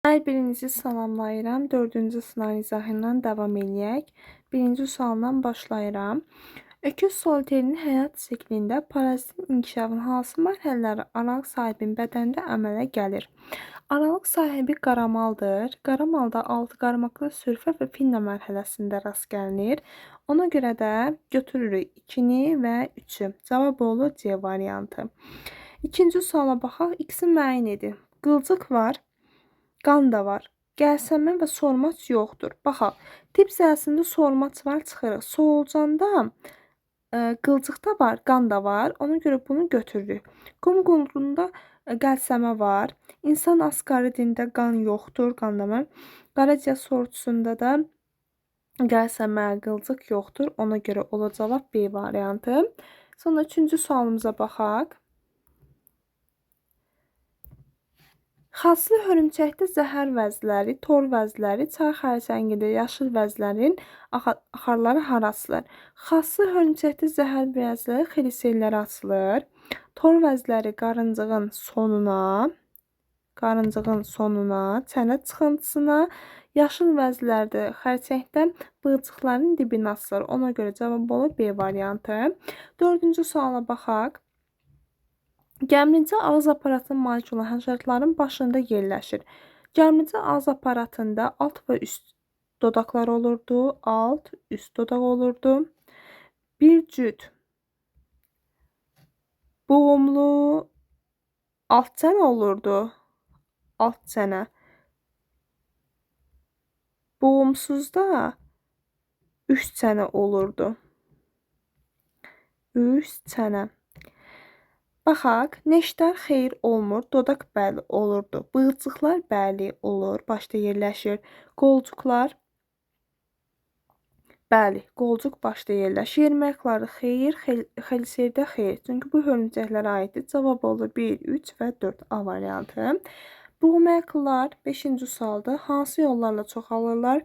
Hər birinizi salamlayıram. 4-cü sınav izahından davam eləyək. 1-ci sualdan başlayıram. Öküz solterinin həyat siklində parazitin inkişafının hansı mərhələləri aralıq sahibinin bədənində əmələ gəlir? Aralıq sahibi qaramaldır. Qaramalda altı qarmaqlı sürfə və pinna mərhələsində rast gəlinir. Ona görə də götürürük 2-ni və 3-ü. Cavab olur C variantı. İkinci suala baxaq. İkisi müəyyən edin. Qılcıq var. Qan da var. Gəlsəmə və sormaç yoxdur. Baxaq, tip zəsində sormaç var, çıxırıq. Solucanda qılcıq da var, qan da var. Ona görə bunu götürürük. Qum qulğunda gəlsəmə var. İnsan asqaridində qan yoxdur, qan da var. Qaraciyər sortusunda da gəlsəmə, qılcıq yoxdur. Ona görə ola cavab B variantı. Sonra 3-cü sualımıza baxaq. Xaslı hörümçəkdə zəhər vəzləri, tor vəzləri, çay xərçəngində yaşıl vəzlərin axarları harasıdır? Xaslı hörümçəkdə zəhər vəzləri xilisellərə açılır. Tor vəzləri qarıncığın sonuna, çənə çıxıntısına, yaşıl vəzlərdə xərçəngdə bığcıqların dibinə açılır. Ona görə cavab olur B variantı. 4-cü suala baxaq. Gəmiricə ağız aparatına malik olan həşəratların başında yerləşir. Gəmiricə ağız aparatında alt və üst dodaqlar olurdu. Alt, üst dodaq olurdu. Bir cüt boğumlu alt çənə olurdu. Alt çənə. Boğumsuz da üst çənə olurdu. Üst çənə. Baxaq, neştər xeyir olmur, dodaq bəli olurdu. Bığcıqlar bəli olur, başda yerləşir. Qolcuqlar bəli, qolcuq başda yerləşir. Yerməkləri xeyir, xeliserdə xeyir. Çünki bu hörümçəklərə aiddir. Cavab olur 1, 3 və 4 A variantı. Buğməyaklar 5-ci sualda hansı yollarla çoxalırlar?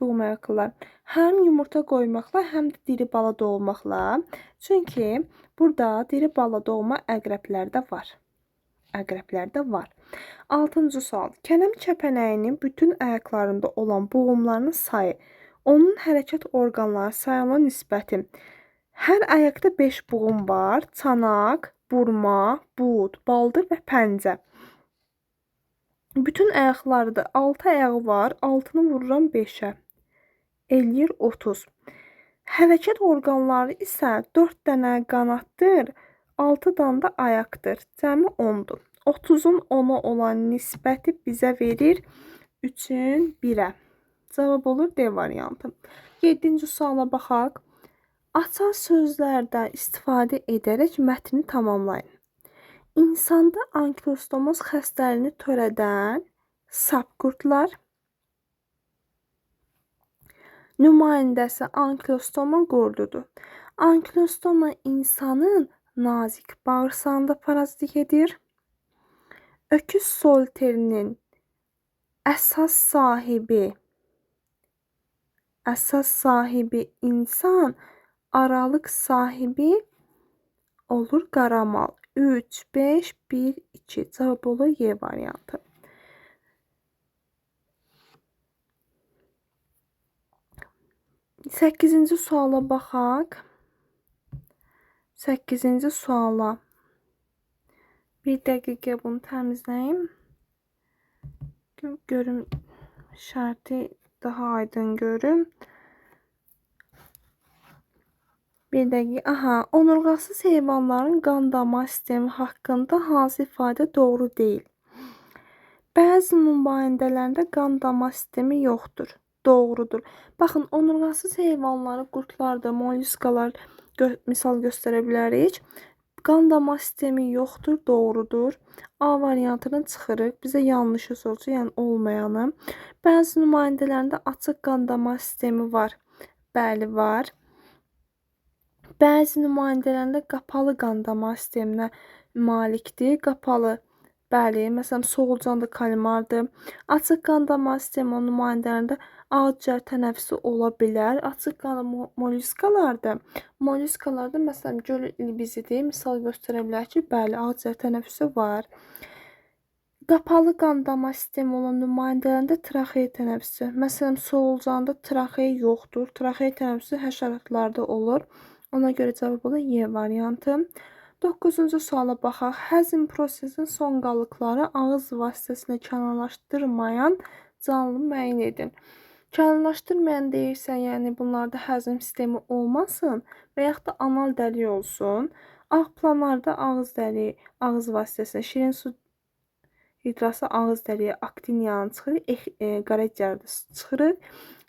Buğməyaklar həm yumurta qoymaqla, həm də diri bala doğmaqla. Çünki burada diri bala doğma əqrəblərdə var. 6-cı sual. Kələm kəpənəyinin bütün ayaqlarında olan boğumlarının sayı, onun hərəkət orqanları sayına nisbəti. Hər ayaqda 5 boğum var. Çanaq, burma, bud, baldır və pəncə. Bütün ayaqlarda 6 ayağı var. 6-nı vururam 5-ə. Eləyir 30. Hərəkət orqanları isə 4 dənə qanaddır, 6 dənə də ayaqdır. Cəmi 10-dur. 30-un 10-a olan nisbəti bizə verir 3-ün 1-ə. Cavab olur D variantı. 7-ci suala baxaq. Açar sözlərdən istifadə edərək mətni tamamlayın. İnsanda ankilostomoz xəstəliyini törədən sap qurdlar, nümayəndəsi ankilostoma qurdudur. Ankilostoma insanın nazik bağırsağında parazitlik edir. Öküz solterinin əsas sahibi insan, aralıq sahibi olur qaramal. 3, 5, 1, 2. Cavab olur Y variantı. Səkkizinci suala baxaq. 8-ci suala. Bir dəqiqə bunu təmizləyim. Görüm, şərti daha aydın görüm. Bir dəqiqə. Aha, onurğasız heyvanların qan damar sistemi haqqında hansı ifadə doğru deyil? Bəzi nümayəndələrdə qan damar sistemi yoxdur. Doğrudur. Baxın, onurğasız heyvanları qurtlardır, molluskalar misal göstərə bilərik. Qan damar sistemi yoxdur, doğrudur. A variantını çıxırıq. Bizə yanlışı sorulur, yəni olmayanı. Bəzi nümayəndələrində açıq qan damar sistemi var. Bəli, var. Bəzi nümayəndələrində qapalı qan damar sisteminə malikdir. Qapalı, bəli, məsələn, solucandır, kalmardır. Açıq qan damar sistemi nümayəndələrində ağciyər tənəffüsü ola bilər. Açıq qan molluskalarda, məsələn, göl ilbizidir. Misal göstərə bilər ki, bəli, ağciyər tənəffüsü var. Qapalı qan damar sistemi olan nümayəndələrində traxeya tənəffüsü. Məsələn, solucanda traxeya yoxdur. Traxeya tənəffüsü həşəratlarda olur. Ona görə cavab olur Y variantı. 9-cu suala baxaq. Həzm prosesinin son qalıqları ağız vasitəsilə kənarlaşdırmayan canlı müəyyən edin. Kənarlaşdırmayan deyirsə, yəni bunlarda həzm sistemi olmasın və yaxud da anal dəlik olsun. Ağ planlarda ağız dəliyi, ağız vasitəsilə şirin su hidrası ağız dəliyi aktin yanı çıxır, qaraciyərdə çıxır.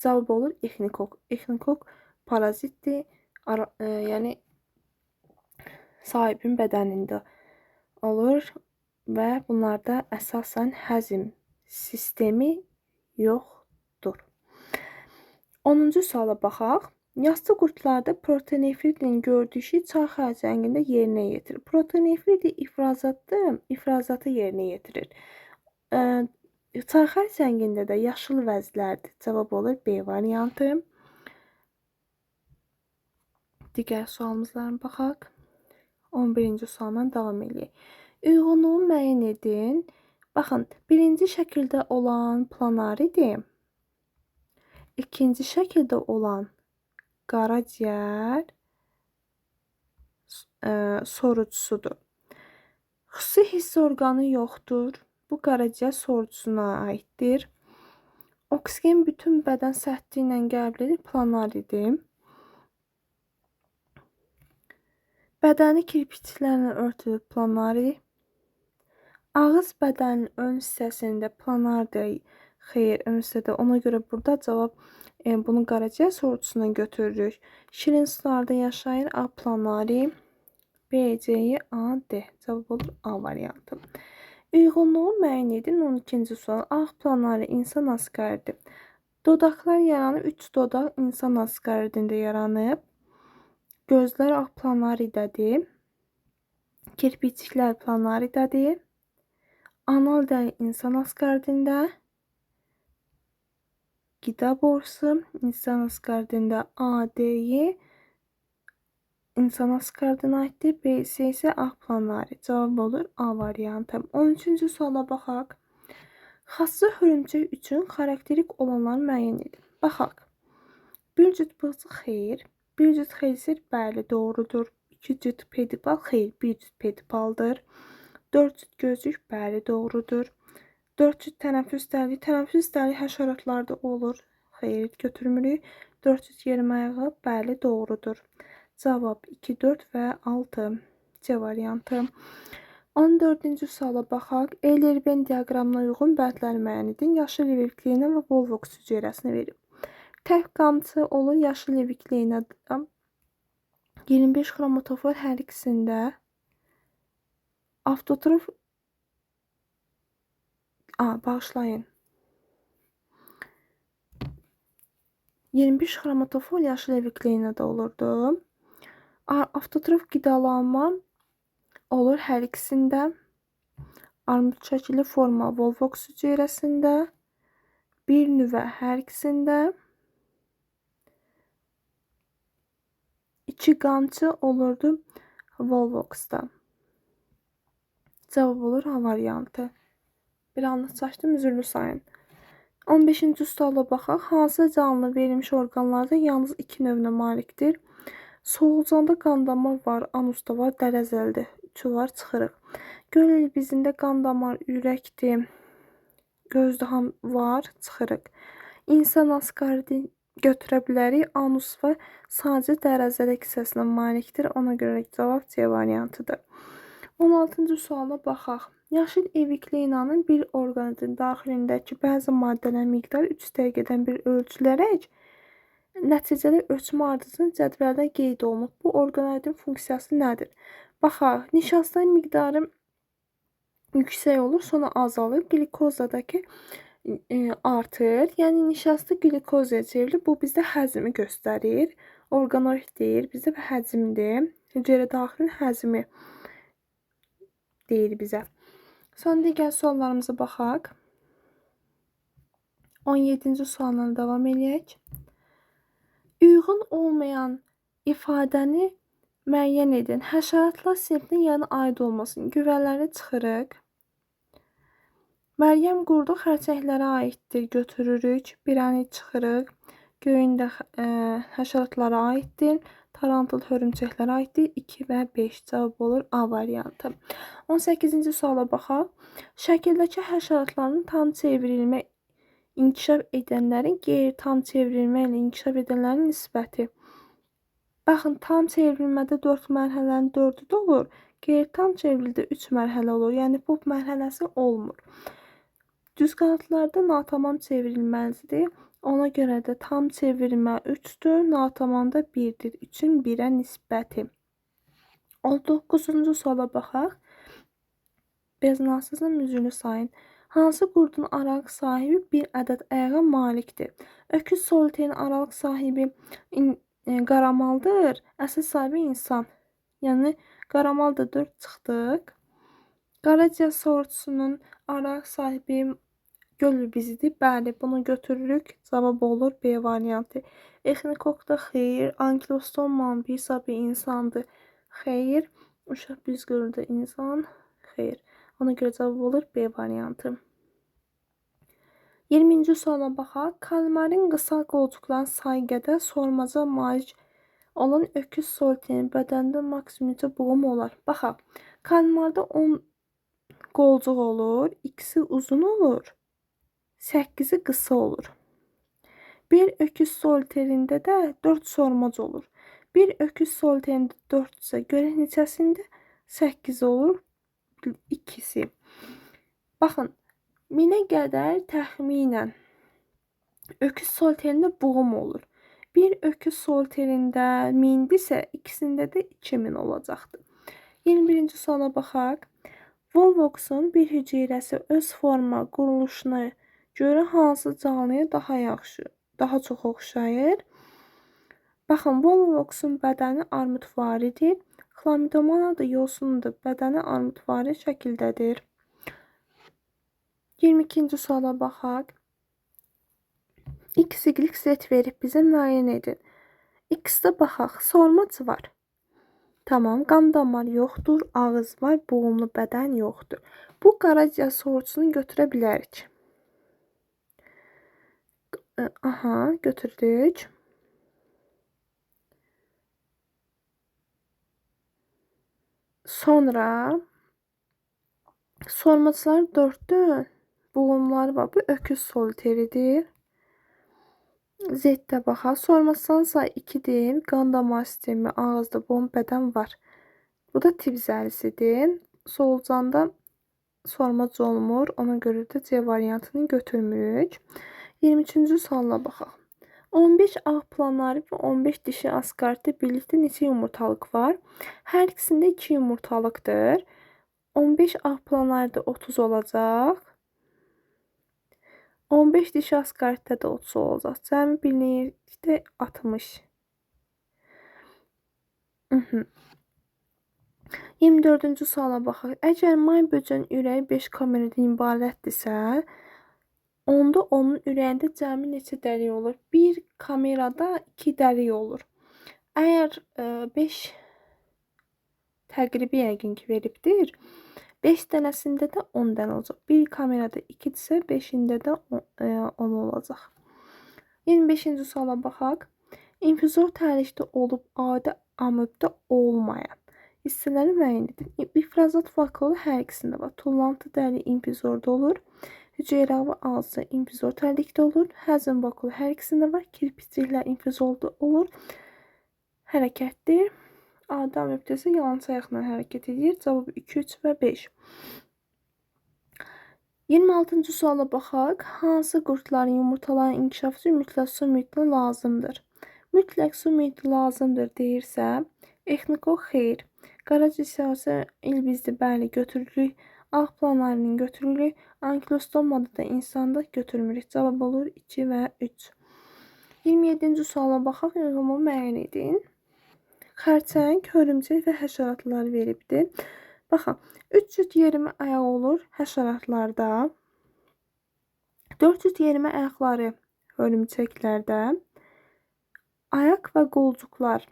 Cavab olur exnikok. Exnikok parazitdir, yəni sahibin bədənində olur və bunlarda əsasən həzm sistemi yoxdur. 10-cu suala baxaq. Yassı qurtlarda proteinefridin gördüyü işi çay xərcəngində yerinə yetirir. Proteinefrid ifrazatdır, ifrazatı yerinə yetirir. Çay xərcəngində də yaşıl vəzlərdir. Cavab olur B variantı. Digər sualımızlara baxaq. 11-ci sualdan davam edək. Uyğunluğu müəyyən edin. Baxın, birinci şəkildə olan planaridir. İkinci şəkildə olan qaraciyər sorucusudur. Xüsusi hiss orqanı yoxdur. Bu qaraciyər sorucusuna aiddir. Oksigen bütün bədən səthi ilə qəbul edir. Planaridir. Bədəni kirpikçiklərlə örtülür. Planari. Ağız bədənin ön hissəsində planardır. Xeyr, ön hissədə. Ona görə burada cavab bunu qaraciyər sorucusuna götürürük. Şirin sularda yaşayır. A planari. B, C, A, D. Cavab olur A variantı. Uyğunluğu müəyyən edin. 12-ci sual. Ağ planari insan asqaridir. Dodaqlar yaranıb. 3 dodaq insan asqaridində yaranıb. Gözlər ağ planaridədir. Kirpikçiklər planaridədir. Anal dəri insan asqaridində. Qida borusu insan asqaridində A, D, Y insan asqaridinə aiddir. B isə ağ planari. Cavab olur A variantı. 13-cü suala baxaq. Xassı hörümçək üçün xarakterik olanları müəyyən edin. Baxaq. Bir cüt bığcıq xeyir. Bir cüt xeyir bəli doğrudur. 2 cüt pedipal xeyir. Bir cüt pedipaldır. 4 cüt gözlük bəli doğrudur. 4 cüt tənəffüs dəliyi. Tənəffüs dəliyi həşəratlarda olur. Xeyr, götürmürük. 4 cüt yerim ayağı bəli doğrudur. Cavab 2, 4 və 6. C variantı. 14-cü suala baxaq. Eylerben diaqramına uyğun bəndləri müəyyən edin. Yaşıl levikliyindən və Volvox hüceyrəsini verib. Tək qamçı olur yaşıl levikliyindən. 25 xromatofor hər ikisində. Avtotrof bağışlayın. 25 xromatofor yaşıl levikliyinə olurdu. Avtotrof qidalanma olur hər ikisində. Armud şəkili forma Volvox hüceyrəsində. Bir nüvə hər ikisində. 2 qamçı olurdu Volvox'da. Cavab olur A variantı. Bir anlıq çaşdım, üzürlü sayın. 15-ci suala baxaq. Hansı canlı verilmiş orqanlarda yalnız 2 növünə malikdir? Solucanda qan damar var, anusda var, dərəzəldir. 3'ü var, çıxırıq. Göl ilbizində qan damar, ürəkdir, gözdahan var, çıxırıq. İnsan asqaridi götürə bilərik. Anus və sadəcə dərəzəlik hissəsinə malikdir. Ona görə cavab C variantıdır. 16-cı suala baxaq. Yaşıl evikleyinanın bir orqanizm daxilindəki bəzi maddələrin miqdarı 3 dəqiqədən bir ölçülərək nəticədə ölçmə ardıcının cədvəldə qeyd olunub. Bu orqanizmin funksiyası nədir? Baxaq, nişastın miqdarı yüksək olur, sonra azalır. Glikozadakı artır. Yəni nişasta glikozaya çevrilir. Bu bizdə həzmi göstərir. Orqanoid deyir, bizdə həcmdir. Hüceyrə daxilin həzmi deyir bizə. Son digər suallarımıza baxaq. 17-ci sualla davam edək. Uyğun olmayan ifadəni müəyyən edin. Həşəratlar sinifinin yanına aid olmasın. Güvələri çıxırıq. Məryəm qurdu xərçənglərə aiddir. Götürürük. Bir çıxırıq. Göyündə həşəratlara aiddir. Tarantul hörümçəklərə aiddir. 2 və 5 cavab olur A variantı. 18-ci suala baxaq. Şəkildəki həşəratların tam çevrilmə inkişaf edənlərin qeyri-tam çevrilmə ilə inkişaf edənlərin nisbəti. Baxın, tam çevrilmədə 4 mərhələnin 4-ü də olur. Qeyri-tam çevrildə 3 mərhələ olur. Yəni bu mərhələsi olmur. Düz qanadlarda natamam çevrilməlidir. Ona görə də tam çevirmə 3-dür, natamam da 1-dir. 3-ün 1-ə nisbəti. 19-cu suala baxaq. Beznasızın üzünü sayın. Hansı qurdun aralıq sahibi bir ədəd ayağa malikdir? Öküz soliterin aralıq sahibi qaramaldır. Əsas sahibi insan. Yəni qaramaldır 4 çıxdıq. Qaraciğer sortusunun aralıq sahibi göl bizidir. Bəli, bunu götürürük. Cavab olur B variantı. Exnikokda xeyir. Ankilostom mampisa bir insandır. Xeyir. Uşaq biz görüldü insan. Xeyir. Ona görə cavab olur B variantı. 20-ci suala baxaq. Kalmarin qısa qolcuqların sayqədə sormaca malik olan öküz soliterin bədəndə maksimumca boğum olar. Baxaq. Kalmarda 10 qolcuq olur. İkisi uzun olur. 8-i qısa olur. Bir öküz soliterində də 4 sormac olur. Bir öküz soliterində 4 isə görə neçəsində 8 olur. İkisi. Baxın, minə qədər təxminən öküz soliterində boğum olur. Bir öküz soliterində 1000-dirsə, ikisində də 2000 olacaqdır. 21-ci suala baxaq. Volvoxun bir hüceyrəsi öz forma quruluşuna görə hansı canlıya daha çox oxşayır? Baxın, Volvoxun bədəni armudvaridir. Xlamidомana da yosunun da bədəni armudvari şəkildədir. 22-ci suala baxaq. X, Y, Z verib bizə müəyyən edin. X-də baxaq, sormac var. Tamam, qan damar yoxdur, ağız var, boğumlu bədən yoxdur. Bu qaraciğer sorusunu götürə bilərik. Aha, götürdük. Sonra sormaclar 4'dür. Boğumları var. Bu öküz soliteridir. Z-də baxaq. Sormacların sayı 2-dir. Qan damar sistemi, ağızda boğum bədən var. Bu da tip zəlisidir. Solucanda sormac olmur. Ona görə də C variantını götürmürük. 23-cü suala baxaq. 15 ağ planarı və 15 dişi askartda birlikdə neçə yumurtalıq var? Hər ikisində 2 yumurtalıqdır. 15 ağ planarda 30 olacaq. 15 dişi askartda da 30 olacaq. Cəmi birlikdə 60. 24-cü suala baxaq. Əgər may böcənin ürəyi 5 kameradan ibarətdirsə, onda onun ürəyində cəmi neçə dəlik olur? Bir kamerada 2 dəlik olur. Əgər 5 təqribi yəqin ki veribdir. 5 dənəsində də 10 dənə olacaq. Bir kamerada 2-dirsə, 5-də də 10 olacaq. 25-ci suala baxaq. İnfizor tərlikdə olub adi amöbdə olmayan hissələri müəyyən edin. İfrazat vakulu hər ikisində var. Tullantı dəli infizorda olur. Hüceyrə və ağzı infizor tərlikdə olur. Həzm vakulu hər ikisində var. Kirpiciklər infizorda olur. Hərəkətdir. Adi amöbdə isə yalançı ayaqla hərəkət edir. Cavabı 2, 3 və 5. 26-cı suala baxaq. Hansı qurdların yumurtaların inkişafı üçün mütləq su mühiti lazımdır? Mütləq su mühiti lazımdır deyirsə, Exnikok xeyr. Qaraciğer ilbizli bəli götürülük. Ağ planarının götürülük. Ankilostomada da insanda götürmürük. Cavab olur 2 və 3. 27-ci suala baxaq. Yığımı müəyyən edin. Xərçəng, hörümçək və həşəratlar veribdir. Baxın, 3 cüt yerimi ayaq olur həşəratlarda. 4 cüt yerimi ayaqları hörümçəklərdə. Ayaq və qolcuqlar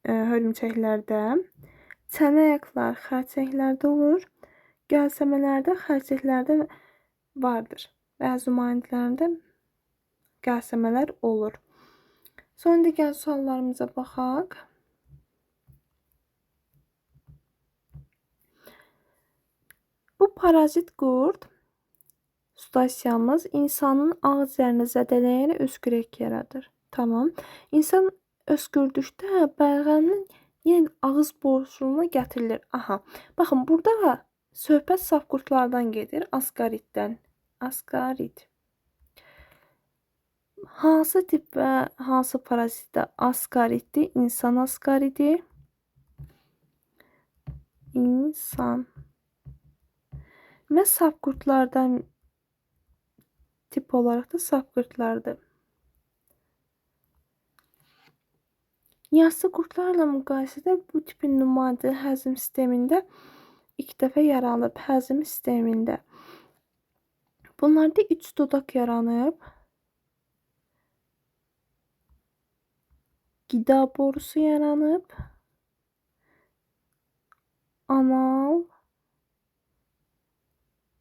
hörümçəklərdə. Çənə ayaqlar xərçəklərdə olur. Gəlsəmələrdə, xərçəklərdə vardır. Bəzi nümayəndələrində qəlsəmələr olur. Sonra digər suallarımıza baxaq. Bu parazit qurd Stasiyamız insanın ağızlarını zədələyərək öskürək yaradır. Tamam. İnsan öskürdükdə bəlğəmin yenə ağız boşluğuna gətirilir. Aha. Baxın, burada söhbət saf qurdlardan gedir. Askaritdən. Askarit. Hansı tip və hansı parazitdə askaritdir? İnsan askaridi. İnsan. Və saf qurdlardan tip olarak da saf qurdlardır. Yassı qurdlarla müqayisədə bu tipin nümayəndə həzm sistemində ilk dəfə yaranıb. Həzm sistemində. Bunlarda 3 dodaq yaranıb. Qida borusu yaranıb. Anal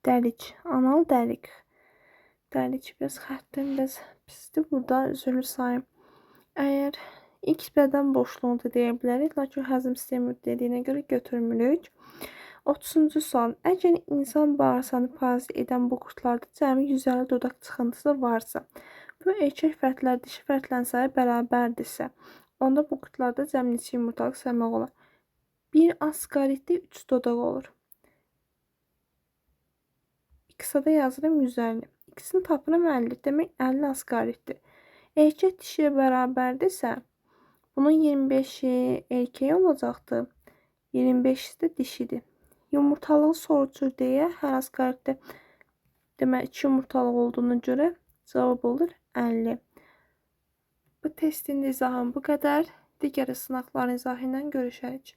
dəlik. Anal dəlik. Dəlik biraz xəttim biraz pisdir. Burada üzrlü sayım. Əgər ilk bədən boşluğunu da deyə bilərik. Lakin həzm sistemi dediyinə görə götürmürük. 30-cu sual. Əgər insan bağırsağını parazit edən bu qurdlarda cəmi 150 dodaq çıxıntısı varsa, bu erkək fərdlər dişi fərdlərin sayı bərabərdirsə, onda bu qurdlarda cəmi neçə yumurtalıq səmək olar? Bir askaritdə 3 dodaq olur. Qısada yazıram 150. İkisini tapıram 50. Demək 50 askaritdir. Erkək dişiyə bərabərdirsə, bunun 25-i erkək olacaqdır. 25-i də dişidir. Yumurtalığı sorulur deyə hər askaritdə demək 2 yumurtalıq olduğuna görə cavab olur 50. Bu testin izahı bu qədər. Digər sınaqların izahı ilə görüşərik.